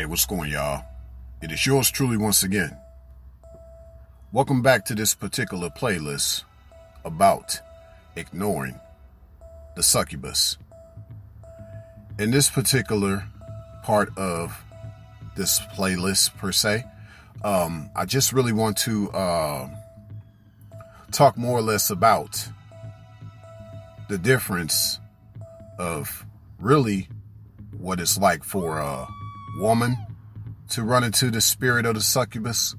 Hey, what's going, y'all? It is yours truly once again. Welcome back to this particular playlist about ignoring the succubus. In this particular part of this playlist, per se, I just really want to talk more or less about the difference of really what it's like for a woman to run into the spirit of the succubus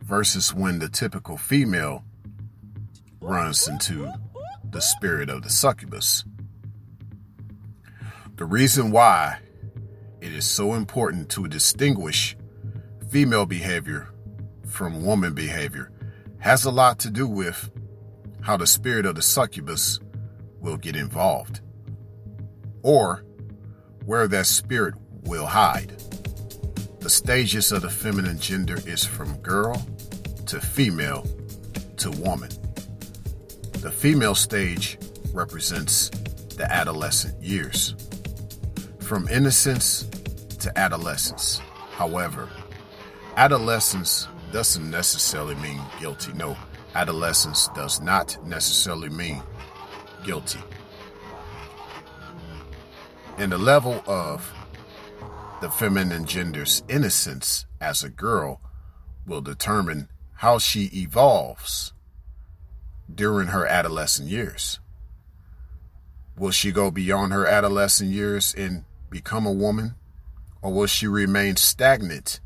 versus when the typical female runs into the spirit of the succubus. The reason why it is so important to distinguish female behavior from woman behavior has a lot to do with how the spirit of the succubus will get involved, or where that spirit will hide. The stages of the feminine gender is from girl to female to woman. The female stage represents the adolescent years, from innocence to adolescence. However, adolescence doesn't necessarily mean guilty. No, adolescence does not necessarily mean guilty. And the level of the feminine gender's innocence as a girl will determine how she evolves during her adolescent years. Will she go beyond her adolescent years and become a woman, or will she remain stagnant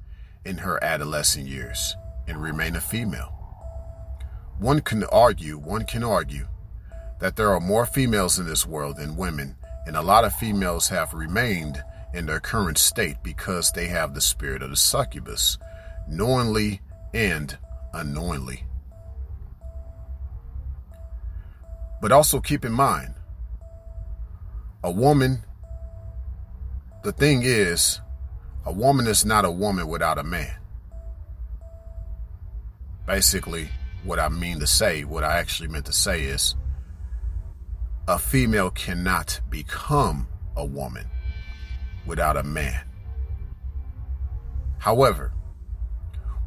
in her adolescent years and remain a female? One can argue that there are more females in this world than women, and a lot of females have remained in their current state because they have the spirit of the succubus, knowingly and unknowingly. But also keep in mind, a woman is not a woman without a man. Basically, what I actually meant to say is, a female cannot become a woman without a man. However,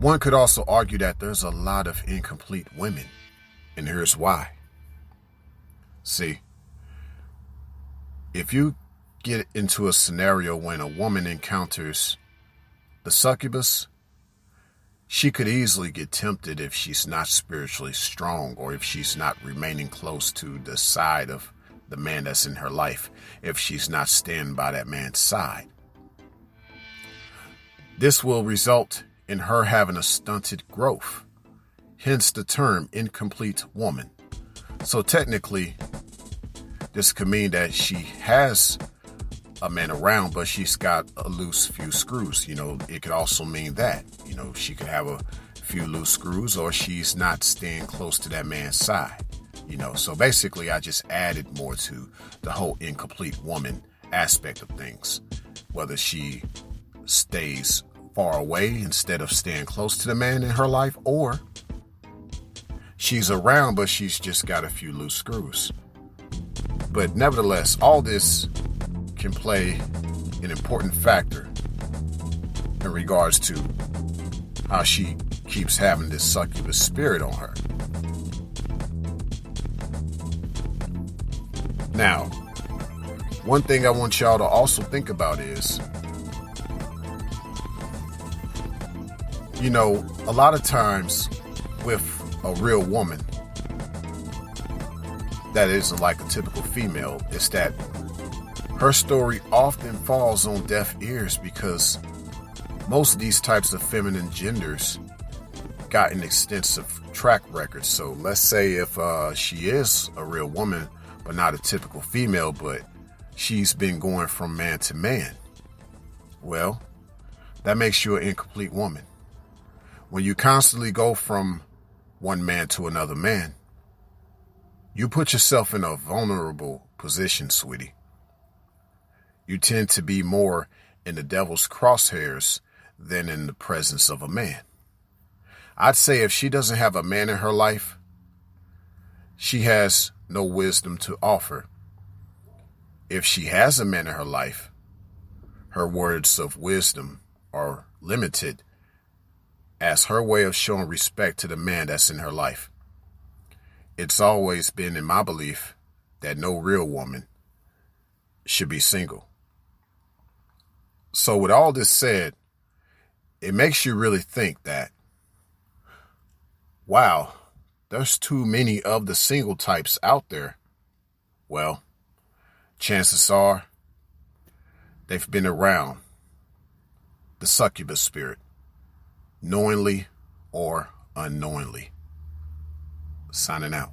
one could also argue that there's a lot of incomplete women, and here's why. See, if you get into a scenario when a woman encounters the succubus, she could easily get tempted if she's not spiritually strong, or if she's not remaining close to the side of the man that's in her life, if she's not standing by that man's side. This will result in her having a stunted growth, hence the term incomplete woman. So technically, this could mean that she has a man around, but she's got a loose few screws. It could also mean that, she could have a few loose screws, or she's not staying close to that man's side. So basically I just added more to the whole incomplete woman aspect of things. Whether she stays far away instead of staying close to the man in her life, or she's around but she's just got a few loose screws. But nevertheless, all this can play an important factor in regards to how she keeps having this succubus spirit on her. Now, one thing I want y'all to also think about is, a lot of times with a real woman that isn't like a typical female, is that her story often falls on deaf ears, because most of these types of feminine genders got an extensive track record. So let's say if she is a real woman, but not a typical female, but she's been going from man to man, well, that makes you an incomplete woman. When you constantly go from one man to another man, you put yourself in a vulnerable position, sweetie. You tend to be more in the devil's crosshairs than in the presence of a man. I'd say if she doesn't have a man in her life, she has no wisdom to offer. If she has a man in her life, her words of wisdom or limited as her way of showing respect to the man that's in her life. It's always been in my belief that no real woman should be single. So with all this said, it makes you really think that, wow, there's too many of the single types out there. Well, chances are they've been around the succubus spirit, knowingly or unknowingly. Signing out.